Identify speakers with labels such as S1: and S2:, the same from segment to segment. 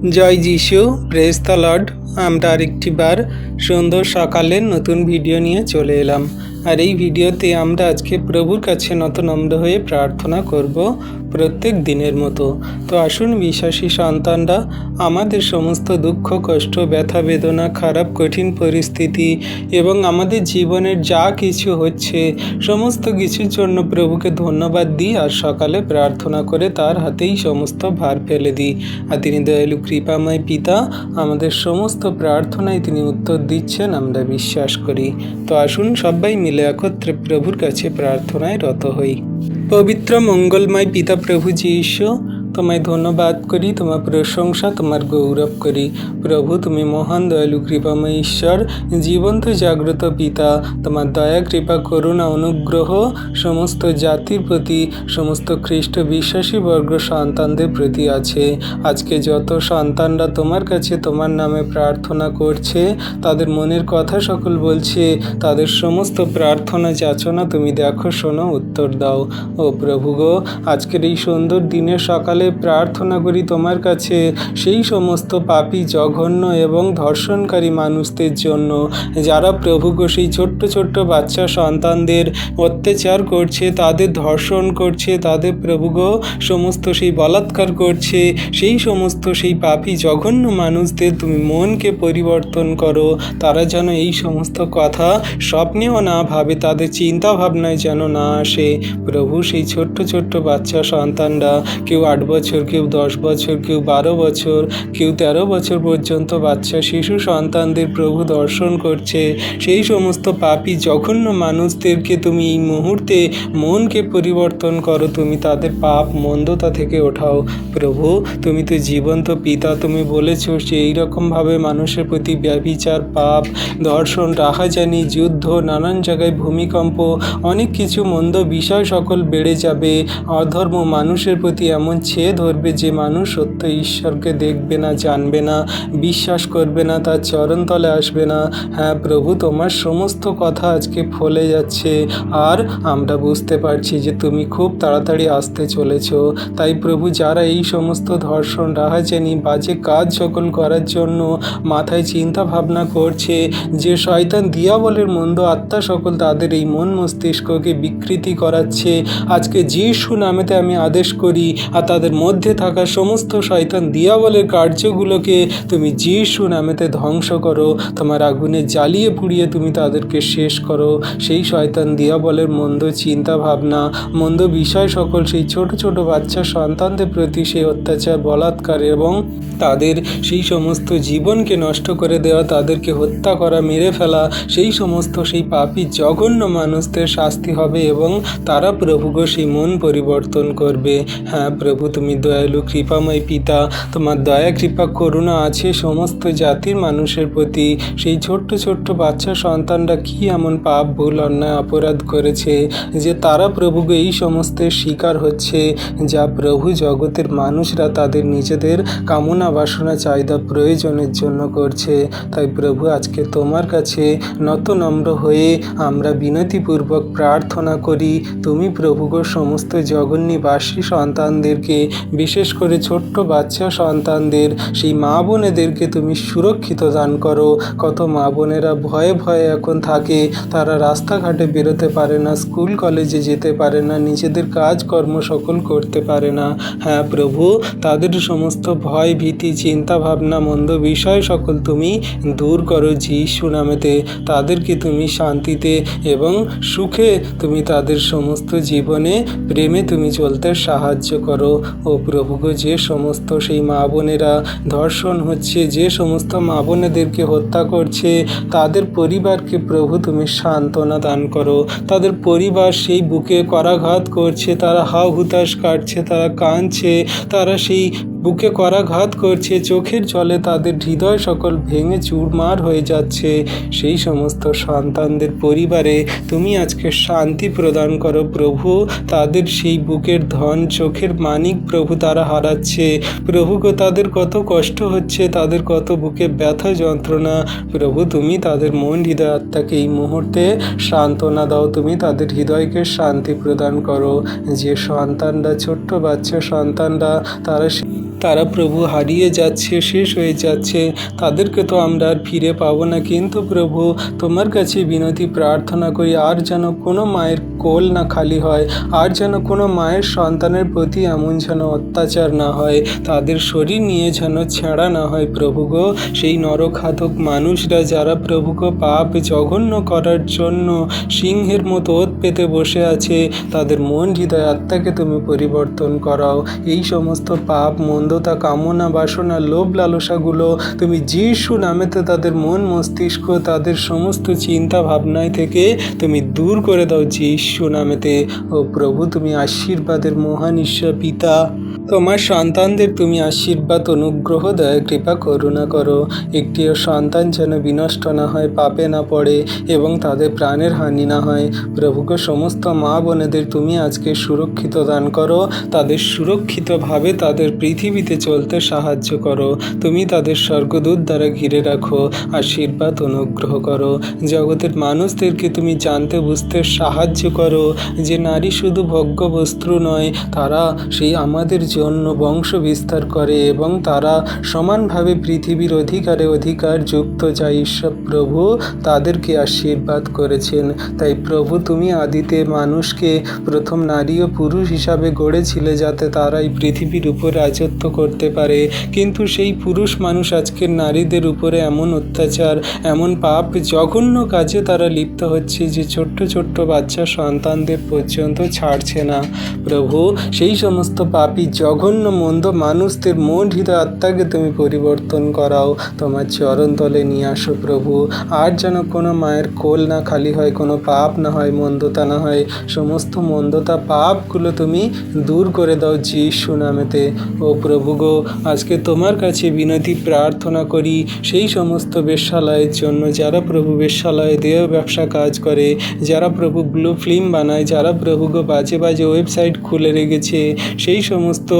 S1: জয় যিশু, praise the Lord. আমরা আরেকটি বার সুন্দর সকালের নতুন ভিডিও নিয়ে চলে এলাম। আর এই ভিডিওতে আমরা আজকে প্রভুর কাছে নম্র হয়ে প্রার্থনা করব প্রত্যেক দিনের মতো। তো আসুন বিশ্বাসী সন্তানরা, আমাদের সমস্ত দুঃখ, কষ্ট, ব্যথা, বেদনা, খারাপ কঠিন পরিস্থিতি এবং আমাদের জীবনের যা কিছু হচ্ছে সমস্ত কিছুর জন্য প্রভুকে ধন্যবাদ দিই আর সকালে প্রার্থনা করে তার হাতেই সমস্ত ভার ফেলে দিই। আর তিনি দয়ালু কৃপাময় পিতা, আমাদের সমস্ত প্রার্থনায় তিনি উত্তর দিচ্ছেন, আমরা বিশ্বাস করি। তো আসুন সবাই মিলে একত্রে প্রভুর কাছে প্রার্থনায় রত হই। পবিত্র মঙ্গলময় পিতা প্রভু যীশু, তোমায় ধন্যবাদ করি, তোমার প্রশংসা, তোমার গৌরব করি। প্রভু, তুমি মহান দয়ালু কৃপাময় ঈশ্বর, জীবন্ত জাগ্রত পিতা। তোমার দয়া, কৃপা, করুণা, অনুগ্রহ সমস্ত জাতির প্রতি, সমস্ত খ্রিস্ট বিশ্বাসী বর্গ সন্তানদের প্রতি আছে। আজকে যত সন্তানরা তোমার কাছে তোমার নামে প্রার্থনা করছে, তাদের মনের কথা সকল বলছে, তাদের সমস্ত প্রার্থনা যাচনা তুমি দেখো, শোনো, উত্তর দাও। ও প্রভু গো, আজকের এই সুন্দর দিনের সকালে প্রার্থনা করি তোমার কাছে সেই সমস্ত পাপী, জঘন্য এবং ধর্ষণকারী মানুষদের জন্য, যারা প্রভু গো সেই ছোট্ট ছোট্ট বাচ্চা সন্তানদের অত্যাচার করছে, তাদের ধর্ষণ করছে, তাদের প্রভু গো সমস্ত সেই বলাৎকার করছে, সেই সমস্ত সেই পাপী জঘন্য মানুষদের তুমি মনকে পরিবর্তন করো। তারা যেন এই সমস্ত কথা স্বপ্নেও না ভাবে, তাদের চিন্তা ভাবনায় যেন না আসে। প্রভু, সেই ছোট্ট ছোট্ট বাচ্চা সন্তানরা, কেউ 8 বছর, কেউ 10 বছর, কেউ 12 বছর, কেউ 13 বছর পর্যন্ত বাচ্চা শিশু সন্তানদের প্রভু দর্শন করছে। সেই সমস্ত পাপী জঘন্য মানুষদেরকে তুমি এই মুহূর্তে মনকে পরিবর্তন করো, তুমি তাদের পাপ মন্দতা থেকে ওঠাও। প্রভু, তুমি তো জীবন্ত পিতা, তুমি বলেছো যে এইরকমভাবে মানুষের প্রতি ব্যভিচার, পাপ, ধর্ষণ, রাহাজানি, যুদ্ধ, নানান জায়গায় ভূমিকম্প, অনেক কিছু মন্দ বিষয় সকল বেড়ে যাবে। অধর্ম মানুষের প্রতি এমন ছেয়ে ধরবে যে মানুষ সত্য ঈশ্বরকে দেখবে না, জানবে না, বিশ্বাস করবে না, তার চরণতলে আসবে না। হ্যাঁ প্রভু, তোমার সমস্ত কথা আজকে ফলে যাচ্ছে আর আমরা বুঝতে পারছি যে তুমি খুব তাড়াতাড়ি আসতে চলেছ। তাই প্রভু, যারা এই সমস্ত ধর্ষণ, রাহাজানি, বাজে কাজ সকল করার জন্য মাথায় চিন্তা ভাবনা করছে, যে শয়তান দিয়াবলের মন্দ আত্মা সকল তাদের এই মন মস্তিষ্ককে বিকৃতি করাচ্ছে, আজকে যিশু নামেতে আমি আদেশ করি, আর তাদের মধ্যে থাকা সমস্ত শয়তান দিয়াবলের কার্যগুলোকে তুমি যিশু নামেতে ধ্বংস করো। তোমার আগুনে জ্বালিয়ে পুড়িয়ে তুমি তাদেরকে শেষ করো। সেই শয়তান দিয়াবলের মন্দ চিন্তা ভাবনা, মন্দ বিষয় সকল, সেই ছোট ছোট বাচ্চা সন্তানদের প্রতি সেই অত্যাচার, বলাৎকার এবং তাদের সেই সমস্ত জীবনকে নষ্ট করে দেওয়া, তাদেরকে হত্যা করা, মেরে ফেলা, সেই সমস্ত সেই পাপী জঘন্য মানুষদের শাস্তি হবে এবং তারা প্রভু গো সেই মন পরিবর্তন করবে। হ্যাঁ প্রভু, তুমি দয়ালু কৃপাময় পিতা, তোমার দয়া, কৃপা, করুণা আছে সমস্ত জাতির মানুষের প্রতি। সেই ছোট্ট ছোট্ট বাচ্চা সন্তানরা কি এমন পাপ, ভুল, অন্যায়, অপরাধ করেছে যে তারা প্রভু গো এই সমস্তের শিকার হচ্ছে, যা প্রভু জগতের মানুষরা তাদের নিজেদের কামনা, বাসনা, চাহিদা, প্রয়োজনের জন্য করছে। তাই প্রভু, আজকে তোমার কাছে নম্র হয়ে আমরা বিনতিপূর্বক প্রার্থনা করি, তুমি প্রভু গো সমস্ত জগন্নিবাসী সন্তানদেরকে, বিশেষ করে ছোট্ট বাচ্চা সন্তানদের, সেই মা বোনেদেরকে তুমি সুরক্ষিত দান করো। কত মা বোনেরা ভয়ে ভয়ে এখন থাকে, তারা রাস্তাঘাটে বেরোতে পারে না, স্কুল কলেজে যেতে পারে না, নিজেদের কাজকর্ম সকল করতে পারে না। হ্যাঁ প্রভু, তাদের সমস্ত ভয়, ভীতি, চিন্তা ভাবনা, মন্দ বিষয় সকল তুমি দূর করো যিশু নামেতে। তাদেরকে তুমি শান্তিতে এবং সুখে তুমি তাদের সমস্ত জীবনে প্রেমে তুমি চলতে সাহায্য করো। ও প্রভু গো, যে সমস্ত সেই মা বোনেরা ধর্ষণ হচ্ছে, যে সমস্ত মা বোনেদেরকে হত্যা করছে, তাদের পরিবারকে প্রভু তুমি সান্ত্বনা দান করো। তাদের পরিবার সেই বুকে করাঘাত করছে, তারা হাউ হুতাশ কাটছে, তারা কাঁদছে, তারা সেই বুকে করাঘাত করছে, চোখের জলে তাদের হৃদয় সকল ভেঙে চুরমার হয়ে যাচ্ছে। সেই সমস্ত সন্তানদের পরিবারে তুমি আজকে শান্তি প্রদান করো প্রভু। তাদের সেই বুকের ধন, চোখের মানিক প্রভু তারা হারাচ্ছে। প্রভু গো, তাদের কত কষ্ট হচ্ছে, তাদের কত বুকে ব্যথা, যন্ত্রণা। প্রভু, তুমি তাদের মন, হৃদয়, আত্মাকে এই মুহূর্তে সান্ত্বনা দাও, তুমি তাদের হৃদয়কে শান্তি প্রদান করো। যে সন্তানরা, ছোট্ট বাচ্চা সন্তানরা, তারা তারা প্রভু হারিয়ে যাচ্ছে, শেষ হয়ে যাচ্ছে, তাদেরকে তো আমরা আর ফিরে পাবো না। কিন্তু প্রভু তোমার কাছে বিনতি প্রার্থনা করি, আর যেন কোনো মায়ের কোল না খালি হয়, আর যেন কোনো মায়ের সন্তানের প্রতি এমন যেন অত্যাচার না হয়, তাদের শরীর নিয়ে যেন ছেঁড়া না হয় প্রভু গো। সেই নরঘাতক মানুষরা যারা প্রভু গো পাপ জঘন্য করার জন্য সিংহের মতো ওত পেতে বসে আছে, তাদের মন হৃদয় আত্মাকে তুমি পরিবর্তন করাও। এই সমস্ত পাপ মন্দতা কামনা বাসনা লোভ লালসাগুলো তুমি যিশু নামেতে তাদের মন মস্তিষ্ক তাদের সমস্ত চিন্তা ভাবনায় থেকে তুমি দূর করে দাও যিশু নামেতে। ও প্রভু তুমি আশীর্বাদের মহান ঈশ্বর পিতা, তোমার সন্তানদের তুমি আশীর্বাদ অনুগ্রহ দয়া কৃপা করুণা করো। একটিও সন্তান যেন বিনষ্ট না হয়, পাপে না পড়ে এবং তাদের প্রাণের হানি না হয়। প্রভুকে সমস্ত মা বোনেদের তুমি আজকে সুরক্ষিত দান করো, তাদের সুরক্ষিতভাবে তাদের পৃথিবীতে চলতে সাহায্য করো। তুমি তাদের স্বর্গদূত দ্বারা ঘিরে রাখো, আশীর্বাদ অনুগ্রহ করো। জগতের মানুষদেরকে তুমি জানতে বুঝতে সাহায্য করো যে নারী শুধু ভোগ্যবস্তু নয়, তারা সেই আমাদের জন্য বংশ বিস্তার করে এবং তারা সমানভাবে পৃথিবীর অধিকার যুক্ত, যা ঈশ্বর প্রভু তাদেরকে আশীর্বাদ করেছেন। তাই প্রভু তুমি আদিতে মানুষকে প্রথম নারী ও পুরুষ হিসাবে গড়েছিলে যাতে তারা এই পৃথিবীর উপর রাজত্ব করতে পারে। কিন্তু সেই পুরুষ মানুষ আজকের নারীদের উপরে এমন অত্যাচার, এমন পাপ জঘন্য কাজে তারা লিপ্ত হচ্ছে যে ছোট্ট ছোট্ট বাচ্চা সন্তানদের পর্যন্ত ছাড়ছে না। প্রভু সেই সমস্ত পাপী জঘন্য মন্দ মানুষদের মন হৃদয় আত্মাকে তুমি পরিবর্তন করাও, তোমার চরণ তলে নিয়ে আসো প্রভু। আর যেন কোনো মায়ের কোল না খালি হয়, কোনো পাপ না হয়, মন্দতা না হয়। সমস্ত মন্দতা পাপগুলো তুমি দূর করে দাও যিশু নামেতে। ও প্রভু গো, আজকে তোমার কাছে বিনতি প্রার্থনা করি সেই সমস্ত বেশ্যালয়ের জন্য যারা প্রভু বেশ্যালয়ে দেহ ব্যবসা কাজ করে, যারা প্রভু ব্লু ফিল্ম বানায়, যারা প্রভু গো বাজে বাজে ওয়েবসাইট খুলে রেখেছে, সেই সমস্ত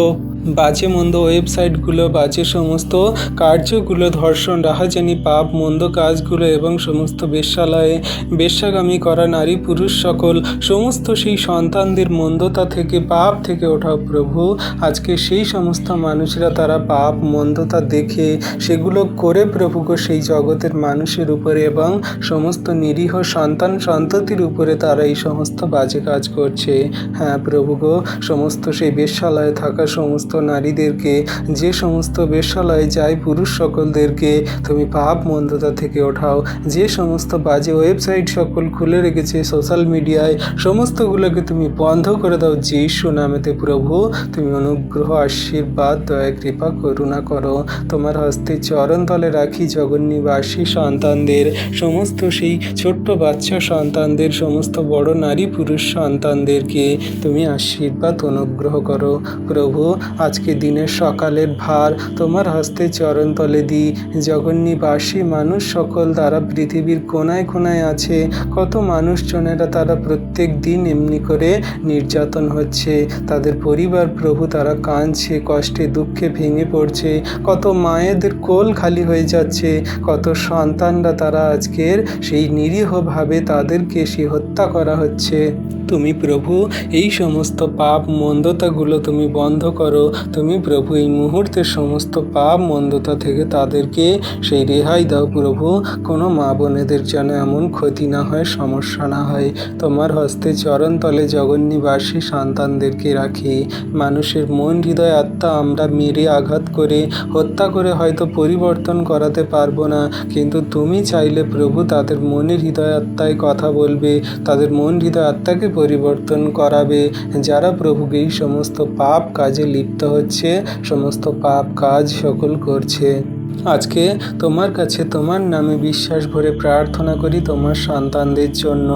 S1: বাজে মন্দ ওয়েবসাইটগুলো, বাজে সমস্ত কার্যগুলো, ধর্ষণ রাহাজানি পাপ মন্দ কাজগুলো এবং সমস্ত বেশ্যালয়ে বেশ্যাগামী করা নারী পুরুষ সকল সমস্ত সেই সন্তানদের মন্দতা থেকে পাপ থেকে ওঠাও প্রভু। আজকে সেই সমস্ত মানুষরা তারা পাপ মন্দতা দেখে সেগুলো করে প্রভু গো সেই জগতের মানুষের উপরে এবং সমস্ত নিরীহ সন্তান সন্ততির উপরে তারা এই সমস্ত বাজে কাজ করছে। হ্যাঁ প্রভু গো, সমস্ত সেই বেশ্যালয়ে থাকা সমস্ত নারীদেরকে, যে সমস্ত বেশ্যালয়ে যায় পুরুষ সকলদেরকে তুমি পাপ মন্দতা থেকে ওঠাও। যে সমস্ত বাজে ওয়েবসাইট সকল খুলে রেখেছে সোশ্যাল মিডিয়ায়, সমস্তগুলোকে তুমি বন্ধ করে দাও যিশু নামেতে প্রভু। তুমি অনুগ্রহ আশীর্বাদ দয়া কৃপা করুণা করো। তোমার হস্তে চরণ তলে রাখি জগন্নিবাসী সন্তানদের, সমস্ত সেই ছোট্ট বাচ্চা সন্তানদের, সমস্ত বড় নারী পুরুষ সন্তানদেরকে তুমি আশীর্বাদ অনুগ্রহ করো প্রভু। আজকে দিনের সকালের ভার তোমার হস্তে চরণ তলে দিই। জগন্নিবাসী মানুষ সকল তারা পৃথিবীর কোনায় কোনায় আছে, কত মানুষজনেরা তারা প্রত্যেক দিন এমনি করে নির্যাতন হচ্ছে, তাদের পরিবার প্রভু তারা কাঁদছে, কষ্টে দুঃখে ভেঙে পড়ছে, কত মায়েদের কোল খালি হয়ে যাচ্ছে, কত সন্তানরা তারা আজকের সেই নিরীহভাবে তাদেরকে সে হত্যা করা হচ্ছে। তুমি প্রভু এই সমস্ত পাপ মন্দতাগুলো তুমি বন্ধ করো। তুমি প্রভু এই মুহূর্তে সমস্ত পাপ মন্দতা থেকে তাদেরকে সেই রেহাই দাও প্রভু। কোনো মা বোনেদের যেন এমন ক্ষতি না হয়, সমস্যা না হয়। তোমার হস্তে চরণ তলে জগন্নিবাসী সন্তানদেরকে রাখি। মানুষের মন হৃদয় আত্মা আমরা মেরে আঘাত করে হত্যা করে হয়তো পরিবর্তন করাতে পারবো না, কিন্তু তুমি চাইলে প্রভু তাদের মনের হৃদয় আত্মায় কথা বলবে, তাদের মন হৃদয় আত্মাকে পরিবর্তন করাবে, যারা প্রভুকে এই সমস্ত পাপ কাজে লিপ্ত হচ্ছে, সমস্ত পাপ কাজ সকল করছে। আজকে তোমার কাছে তোমার নামে বিশ্বাস ভরে প্রার্থনা করি তোমার সন্তানদের জন্য,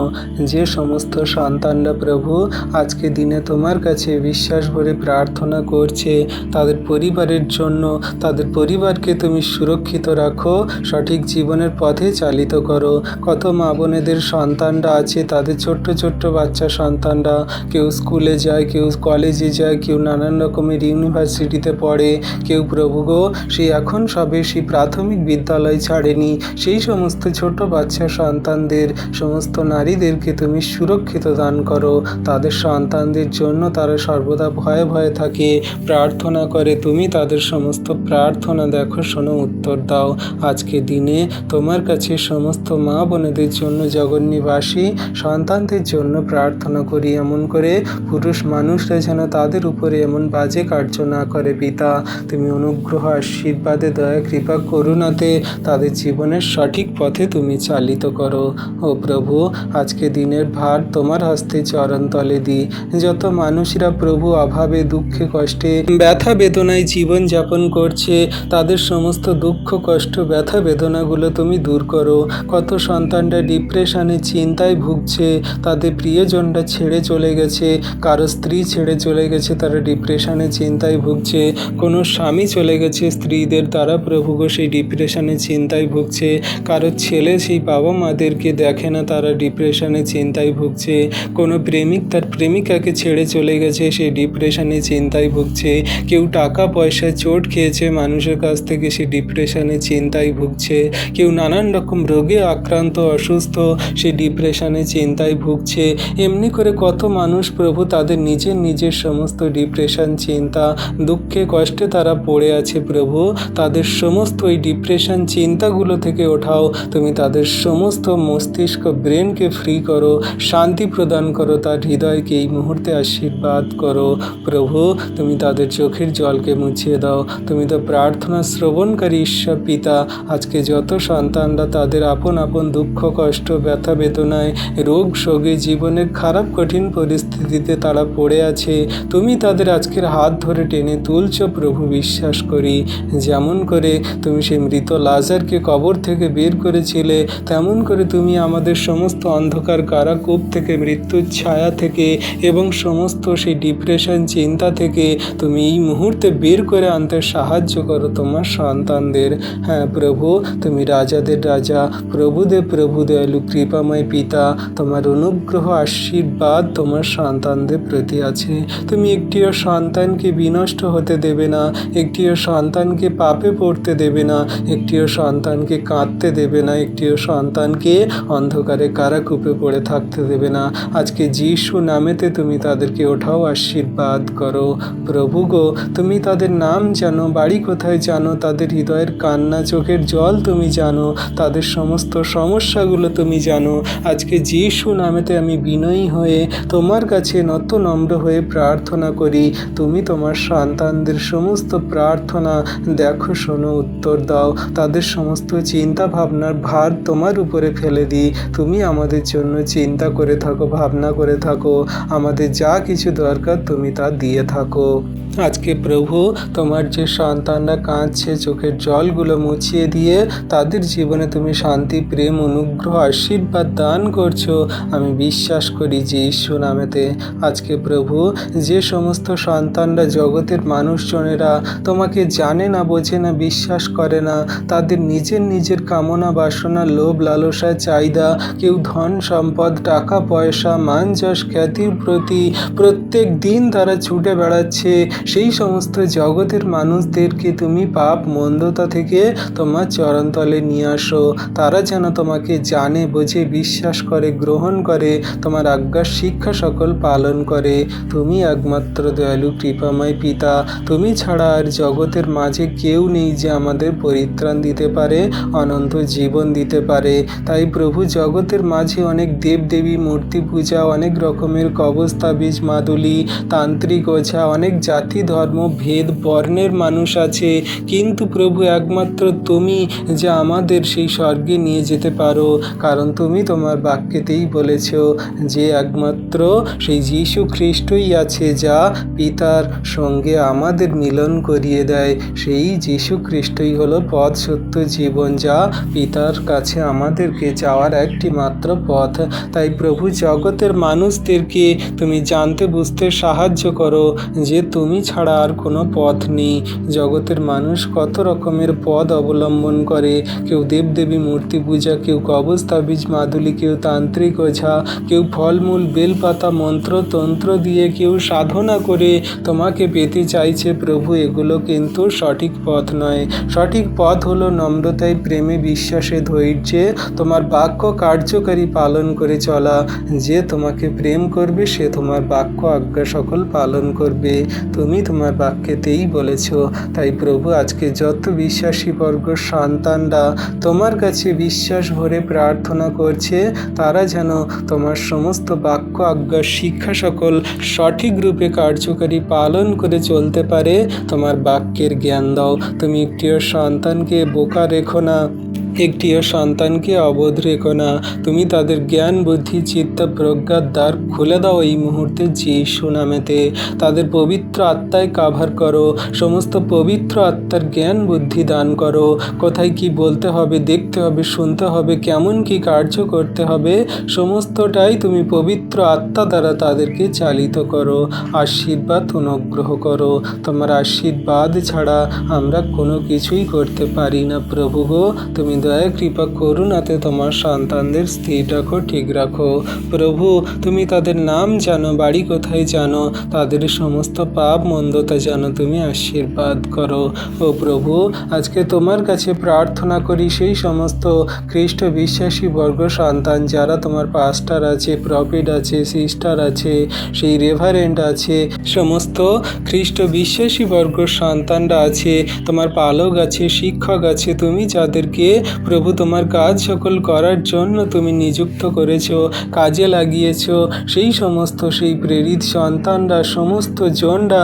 S1: যে সমস্ত সন্তানরা প্রভু আজকে দিনে তোমার কাছে বিশ্বাস ভরে প্রার্থনা করছে, তাদের পরিবারের জন্য, তাদের পরিবারকে তুমি সুরক্ষিত রাখো, সঠিক জীবনের পথে চালিত করো। কত মা বোনেদের সন্তানরা আছে, তাদের ছোট্ট ছোট্ট বাচ্চা সন্তানরা, কেউ স্কুলে যায়, কেউ কলেজে যায়, কেউ নানান রকমের ইউনিভার্সিটিতে পড়ে, কেউ প্রভু গো সেই এখন সবে সেই প্রাথমিক বিদ্যালয় ছাড়েনি, সেই সমস্ত ছোট বাচ্চা সন্তানদের, সমস্ত নারীদেরকে তুমি সুরক্ষিত দান করো। তাদের সন্তানদের জন্য তারা সর্বদা ভয়ে ভয়ে থাকে, প্রার্থনা করে। তুমি তাদের সমস্ত প্রার্থনা দেখো, শোনো, উত্তর দাও। আজকে দিনে তোমার কাছে সমস্ত মা বোনেদের জন্য, জগন্নিবাসী সন্তানদের জন্য প্রার্থনা করি, এমন করে পুরুষ মানুষরা যেন তাদের উপরে এমন বাজে কার্য না করে। পিতা, তুমি অনুগ্রহ, আশীর্বাদে, দয়া, কৃপা, করুণাতে তাদের জীবনের সঠিক পথে তুমি চালিত করো। ও প্রভু, আজকে দিনের ভার তোমার হস্তে চরণ তলে দিই। যত মানুষরা প্রভু অভাবে, দুঃখে, কষ্টে, ব্যথা বেদনায় জীবন যাপন করছে, তাদের সমস্ত দুঃখ, কষ্ট, ব্যথা বেদনাগুলো তুমি দূর করো। কত সন্তানরা ডিপ্রেশনে, চিন্তায় ভুগছে, তাদের প্রিয়জনরা ছেড়ে চলে গেছে, কারো স্ত্রী ছেড়ে চলে গেছে, তারা ডিপ্রেশনে, চিন্তায় ভুগছে। কোনো স্বামী চলে গেছে স্ত্রীদের দ্বারা, প্রভু গো, সেই ডিপ্রেশনে, চিন্তায় ভুগছে। কারো ছেলে সেই বাবা মাদেরকে দেখে না, তারা ডিপ্রেশনে, চিন্তায় ভুগছে। কোনো প্রেমিক তার প্রেমিকাকে ছেড়ে চলে গেছে, সেই ডিপ্রেশনে, চিন্তায় ভুগছে। কেউ টাকা পয়সায় চোট খেয়েছে মানুষের কাছ থেকে, সে ডিপ্রেশনে, চিন্তায় ভুগছে। কেউ নানান রকম রোগে আক্রান্ত, অসুস্থ, সে ডিপ্রেশনে, চিন্তায় ভুগছে। এমনি করে কত মানুষ প্রভু তাদের নিজের নিজের সমস্ত ডিপ্রেশন, চিন্তা, দুঃখে, কষ্টে তারা পড়ে আছে। প্রভু, তাদের সমস্ত ওই ডিপ্রেশন, চিন্তাগুলো থেকে ওঠাও। তুমি তাদের সমস্ত মস্তিষ্ক, ব্রেনকে ফ্রি করো, শান্তি প্রদান করো, তার হৃদয়কে এই মুহূর্তে আশীর্বাদ করো। প্রভু, তুমি তাদের চোখের জলকে মুছিয়ে দাও। তুমি তো প্রার্থনা শ্রবণকারী ঈশ্বর পিতা। আজকে যত সন্তানরা তাদের আপন আপন দুঃখ, কষ্ট, ব্যথা বেদনায়, রোগ শোকে, জীবনের খারাপ কঠিন পরিস্থিতিতে তারা পড়ে আছে, তুমি তাদের আজকের হাত ধরে টেনে তুলছ। প্রভু, বিশ্বাস করি যেমন করে তুমি সেই মৃত লাজারকে কবর থেকে বের করেছিলে, তেমন করে তুমি আমাদের সমস্ত অন্ধকার কারাকূপ থেকে, মৃত্যুর ছায়া থেকে এবং সমস্ত সেই ডিপ্রেশন, চিন্তা থেকে তুমি এই মুহূর্তে বের করে আনতে সাহায্য করো তোমার সন্তানদের। হ্যাঁ প্রভু, তুমি রাজাদের রাজা, প্রভুদের প্রভু, দয়ালু কৃপাময় পিতা। তোমার অনুগ্রহ, আশীর্বাদ তোমার সন্তানদের প্রতি আছে। তুমি একটিও সন্তানকে বিনষ্ট হতে দেবে না, একটিও সন্তানকে পাপে পড়তে দেবে না, একটিও সন্তানকে কাঁদতে দেবে না, একটিও সন্তানকে অন্ধকারে কারাকূপে পড়ে থাকতে দেবে না। আজকে যিশু নামেতে তুমি তাদেরকে ওঠাও, আশীর্বাদ করো। প্রভু গো, তুমি তাদের নাম জানো, বাড়ি কোথায় জানো, তাদের হৃদয়ের কান্না, চোখের জল তুমি জানো, তাদের সমস্ত সমস্যাগুলো তুমি জানো। আজকে যিশু নামেতে আমি বিনয়ী হয়ে তোমার কাছে নত নম্র হয়ে প্রার্থনা করি। তুমি তোমার সন্তানদের সমস্ত প্রার্থনা দেখো, শোনো, উত্তর দাও। তাদের সমস্ত চিন্তা ভাবনার ভার তোমার উপরে ফেলে দিই। তুমি আমাদের জন্য চিন্তা করে থাকো, ভাবনা করে থাকো, আমাদের যা কিছু দরকার তুমি তা দিয়ে থাকো। আজকে প্রভু, তোমার যে সন্তানরা কাঁদছে, চোখের জলগুলো মুছিয়ে দিয়ে তাদের জীবনে তুমি শান্তি, প্রেম, অনুগ্রহ, আশীর্বাদ দান করছো, আমি বিশ্বাস করি যিশু নামেতে। আজকে প্রভু, যে সমস্ত সন্তানরা, জগতের মানুষজনেরা তোমাকে জানে না, বোঝে না, বিশ্বাস করে না, তাদের নিজের নিজের কামনা, বাসনা, লোভ, লালসা, চাহিদা, কেউ ধন সম্পদ, টাকা পয়সা, মান যশ, খ্যাতির প্রতি প্রত্যেক দিন তারা ছুটে বেড়াচ্ছে, সেই সমস্ত জগতের মানুষদেরকে তুমি পাপ, মন্দতা থেকে তোমার চরণতলে নিয়ে আসো। তারা যেন তোমাকে জানে, বোঝে, বিশ্বাস করে, গ্রহণ করে, তোমার আজ্ঞা শিক্ষা সকল পালন করে। তুমি একমাত্র দয়ালু কৃপাময় পিতা। তুমি ছাড়া আর জগতের মাঝে কেউ নেই যে আমাদের পরিত্রাণ দিতে পারে, অনন্ত জীবন দিতে পারে। তাই প্রভু, জগতের মাঝে অনেক দেবদেবী, মূর্তি পূজা, অনেক রকমের কবজ, তাবিজ, মাদুলি, তান্ত্রিক, ওঝা, অনেক জাতি, ধর্ম, ভেদ, বর্ণের মানুষ আছে, কিন্তু প্রভু একমাত্র তুমি যা আমাদের সেই স্বর্গে নিয়ে যেতে পারো। কারণ তুমি তোমার বাক্যেতেই বলেছ যে একমাত্র সেই যীশু খ্রিস্টই আছে যা পিতার সঙ্গে আমাদের মিলন করিয়ে দেয়। সেই যীশু খ্রিস্টই হলো পথ, সত্য, জীবন, যা পিতার কাছে আমাদেরকে যাওয়ার একটি মাত্র পথ। তাই প্রভু, জগতের মানুষদেরকে তুমি জানতে বুঝতে সাহায্য করো যে তুমি ছাড়া আর কোনো পথ নেই। জগতের মানুষ কত রকমের পথ অবলম্বন করে, কেউ দেবদেবী, মূর্তি পূজা, কেউ কবজ, তাবিজ, মাদুলি, কেউ তান্ত্রিক, ওঝা, কেউ ফলমূল, বেল পাতা মন্ত্র তন্ত্র দিয়ে কেউ সাধনা করে তোমাকে পেতে চাইছে প্রভু, এগুলো কিন্তু সঠিক পথ নয়। সঠিক পথ হলো নম্রতায়, প্রেমে, বিশ্বাসে, ধৈর্যে তোমার বাক্য কার্যকারী পালন করে চলা। যে তোমাকে প্রেম করবে সে তোমার বাক্য আজ্ঞা সকল পালন করবে। তুমি তোমার বাক্যেতেই বলেছ। তাই প্রভু, আজকে যত বিশ্বাসী বর্গ সন্তানরা তোমার কাছে বিশ্বাস ভরে প্রার্থনা করছে, তারা যেন তোমার সমস্ত বাক্য আজ্ঞা শিক্ষা সকল সঠিক রূপে কার্যকারী পালন করে চলতে পারে। তোমার বাক্যের জ্ঞান দাও। তুমি একটিও সন্তানকে বোকা রেখো না, একটিও সন্তানকে অবোধ রেখো না। তুমি তাদের জ্ঞান বুদ্ধি চিত্ত প্রজ্ঞার দ্বার খুলে দাও এই মুহূর্তে যিশু নামেতে। তাদের পবিত্র আত্মায় কাভার করো, সমস্ত পবিত্র আত্মার জ্ঞান বুদ্ধি দান করো। কোথায় কি বলতে হবে, দেখতে হবে, শুনতে হবে, কেমন কি কার্য করতে হবে, সমস্তটাই তুমি পবিত্র আত্মা দ্বারা তাদেরকে চালিত করো। আশীর্বাদ অনুগ্রহ করো। তোমার আশীর্বাদ ছাড়া আমরা কোনো কিছুই করতে পারি না প্রভু গো। তুমি দয়া কৃপা করুণাতে তোমার সন্তানদের স্থির রাখো, ঠিক রাখো প্রভু। তুমি তাদের নাম জানো, বাড়ি কোথায় জানো, তাদের সমস্ত পাপ মন্দতা জানো, তুমি আশীর্বাদ করো ও প্রভু। আজকে তোমার কাছে প্রার্থনা করি সেই সমস্ত খ্রিস্ট বিশ্বাসী বর্গ সন্তান যারা তোমার পাস্টার আছে, প্রফেট আছে, সিস্টার আছে, সেই রেভারেন্ট আছে, সমস্ত খ্রিস্ট বিশ্বাসী বর্গ সন্তানরা আছে, তোমার পালক আছে, শিক্ষক আছে, তুমি যাদেরকে প্রভু তোমার কাজ সকল করার জন্য তুমি নিযুক্ত করেছো, কাজে লাগিয়েছো, সেই সমস্ত সেই প্রেরিত সন্তানরা সমস্ত জনরা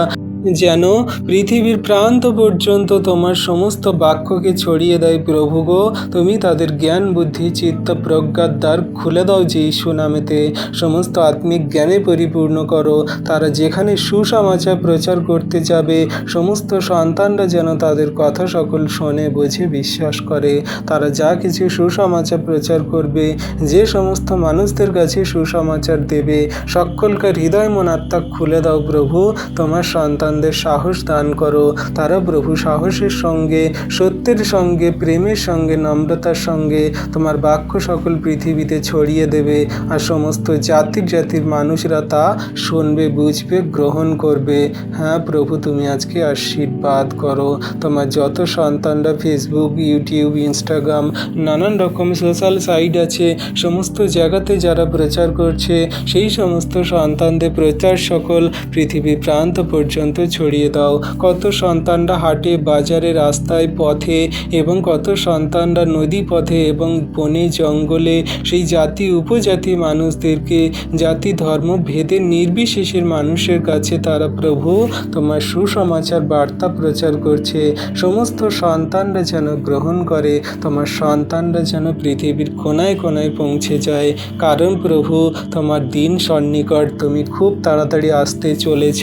S1: যেন পৃথিবীর প্রান্ত পর্যন্ত তোমার সমস্ত বাক্যকে ছড়িয়ে দেয় প্রভু গো। তুমি তাদের জ্ঞান বুদ্ধি চিত্ত প্রজ্ঞার দ্বার খুলে দাও যিশু নামেতে। সমস্ত আত্মিক জ্ঞানে পরিপূর্ণ করো। তারা যেখানে সুসমাচার প্রচার করতে যাবে, সমস্ত সন্তানরা যেন তাদের কথা সকল শোনে, বোঝে, বিশ্বাস করে। তারা যা কিছু সুসমাচার প্রচার করবে, যে সমস্ত মানুষদের কাছে সুসমাচার দেবে, সকলকার হৃদয় মন আত্মা খুলে দাও প্রভু। তোমার সন্তানদের সাহস দান করো। তারা প্রভু সাহসের সঙ্গে, সত্যের সঙ্গে, প্রেমের সঙ্গে, নম্রতার সঙ্গে তোমার বাক্য সকল পৃথিবীতে ছড়িয়ে দেবে। আর সমস্ত জাতির মানুষরা তা শুনবে, বুঝবে, গ্রহণ করবে। হ্যাঁ প্রভু, তুমি আজকে আশীর্বাদ করো। তোমার যত সন্তানরা ফেসবুক, ইউটিউব, ইনস্টাগ্রাম, নানান রকম সোশ্যাল সাইট আছে, সমস্ত জায়গাতে যারা প্রচার করছে, সেই সমস্ত সন্তানদের প্রচার সকল পৃথিবী প্রান্ত পর্যন্ত ছড়িয়ে দাও। কত সন্তানরা হাটে বাজারে রাস্তায় পথে, এবং কত সন্তানরা নদী পথে এবং বনে জঙ্গলে সেই জাতি উপজাতি মানুষদেরকে, জাতি ধর্ম ভেদে নির্বিশেষের মানুষের কাছে তারা প্রভু তোমার সুসমাচার বার্তা প্রচার করছে। সমস্ত সন্তানরা যেন গ্রহণ করে, তোমার সন্তানরা যেন পৃথিবীর কোনায় কোনায় পৌঁছে যায়। কারণ প্রভু, তোমার দিন সন্নিকট, তুমি খুব তাড়াতাড়ি আসতে চলেছ।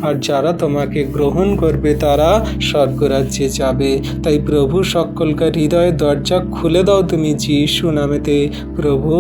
S1: আর যারা তোমাকে গ্রহণ করবে তারা স্বর্গরাজ্যে যাবে। তাই প্রভু, সকলকার হৃদয়ের দরজা খুলে দাও তুমি যিশু নামেতে। প্রভু,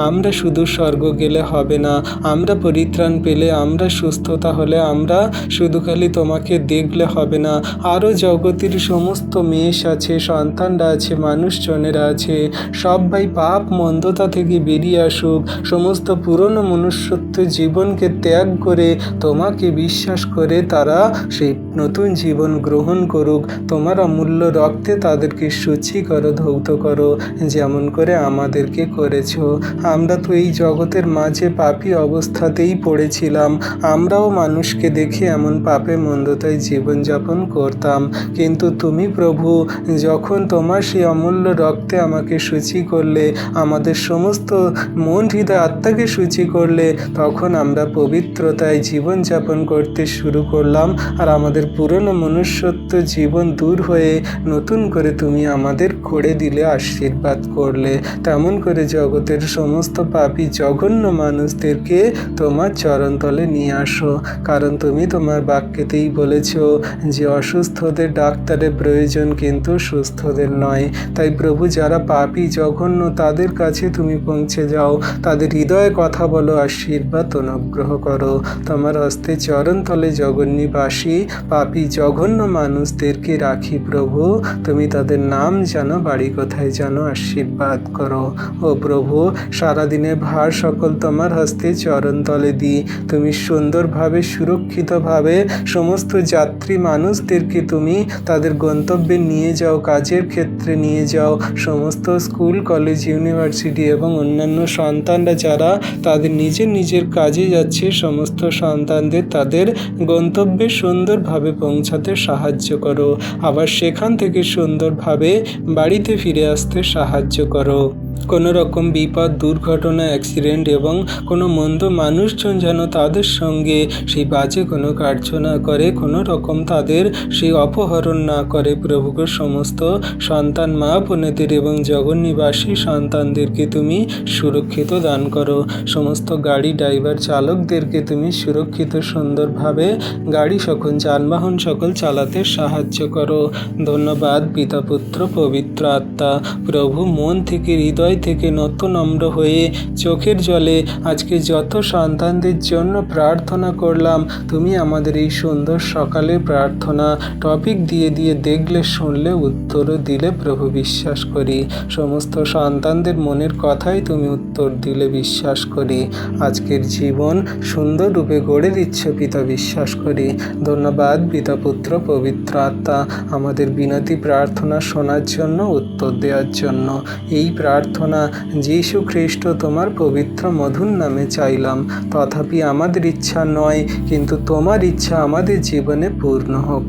S1: আমরা শুধু স্বর্গ গেলে হবে না, আমরা পরিত্রাণ পেলে, আমরা সুস্থতা হলে, আমরা শুধু খালি তোমাকে দেখলে হবে না। আরও জগতের সমস্ত মেষ আছে, সন্তানরা আছে, মানুষজনেরা আছে, সবাই পাপ মন্দতা থেকে বেরিয়ে আসুক। সমস্ত পুরনো মনুষ্যত্ব জীবনকে ত্যাগ করে তোমাকে বিশ্বাস করে তারা সেই নতুন জীবন গ্রহণ করুক। তোমার অমূল্য রক্তে তাদেরকে শুচি করো, ধৌত করো, যেমন করে আমাদেরকে করেছ। আমরা তো এই জগতের মাঝে পাপী অবস্থাতেই পড়েছিলাম। আমরাও মানুষকে দেখে এমন পাপে মন্দতায় জীবনযাপন করতাম। কিন্তু তুমি প্রভু যখন তোমার সেই অমূল্য রক্তে আমাকে শুচি করলে, আমাদের সমস্ত মন হৃদয় আত্মাকে শুচি করলে, তখন আমরা পবিত্রতায় জীবনযাপন করতে শুরু করলাম। আর আমাদের পুরনো মনুষ্যত্ব জীবন দূর হয়ে নতুন করে তুমি আমাদের করে দিলে, আশীর্বাদ করলে। তেমন করে জগতের সমস্ত পাপী জঘন্য মানুষদেরকে তোমার চরণতলে নিয়ে আসো। কারণ তুমি তোমার বাক্যেতেই বলেছ যে অসুস্থদের ডাক্তারের প্রয়োজন, কিন্তু সুস্থদের নয়। তাই প্রভু, যারা পাপী জঘন্য তাদের কাছে তুমি পৌঁছে যাও, তাদের হৃদয়ে কথা বলো, আশীর্বাদ অনুগ্রহ করো। তোমার হস্তে চরণতলে জগন্নী নিবাসী পাপী জঘন্য মানুষদেরকে রাখি প্রভু। তুমি তাদের নাম জানো, বাড়ি কোথায় জানো, আশীর্বাদ করো। ও প্রভু, সারাদিনের ভার সকল তোমার হস্তে চরণতলে দিই। তুমি সুন্দরভাবে সুরক্ষিতভাবে সমস্ত যাত্রী মানুষদেরকে তুমি তাদের গন্তব্যে নিয়ে যাও, কাজের ক্ষেত্রে নিয়ে যাও। সমস্ত স্কুল, কলেজ, ইউনিভার্সিটি এবং অন্যান্য সন্তানরা যারা তাদের নিজের নিজের কাজে যাচ্ছে, সমস্ত সন্তানদের তাদের গন্তব্যে সুন্দরভাবে পৌঁছাতে সাহায্য করো। আবার সেখান থেকে সুন্দরভাবে বাড়িতে ফিরে আসতে সাহায্য করো। কোনো রকম বিপদ, দুর্ঘটনা, অ্যাক্সিডেন্ট এবং কোনো মন্দ মানুষজন যেন তাদের সঙ্গে সেই বাজে কোনো কার্য না করে, কোনো রকম তাদের সেই অপহরণ না করে। প্রভুকে সমস্ত সন্তান মা বোনেদের এবং জগন্নিবাসী সন্তানদেরকে তুমি সুরক্ষিত দান করো। সমস্ত গাড়ি ড্রাইভার চালকদেরকে তুমি সুরক্ষিত সুন্দরভাবে গাড়ি সকল, যানবাহন সকল চালাতে সাহায্য করো। ধন্যবাদ পিতা, পুত্র, পবিত্র আত্মা। প্রভু, মন থেকে, হৃদয় থেকে নম্র হয়ে চোখের জলে আজকে যত সন্তানদের জন্য প্রার্থনা করলাম, তুমি আমাদের এই সুন্দর সকালে প্রার্থনা টপিক দিয়ে দিয়ে দেখলে, শুনলে, উত্তরও দিলে প্রভু, বিশ্বাস করি। সমস্ত সন্তানদের মনের কথাই তুমি উত্তর দিলে, বিশ্বাস করি। আজকের জীবন সুন্দর রূপে গড়ে দিচ্ছ পিতা, বিশ্বাস করি। ধন্যবাদ পিতা, পুত্র, পবিত্র আত্মা, আমাদের বিনতি প্রার্থনা শোনার জন্য, উত্তর দেওয়ার জন্য। এই প্রার্থনা যীশু খ্রিস্ট তোমার পবিত্র মধুর নামে চাইলাম। তথাপি আমাদের ইচ্ছা নয়, কিন্তু তোমার ইচ্ছা আমাদের জীবনে পূর্ণ হোক।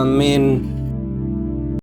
S1: আমেন।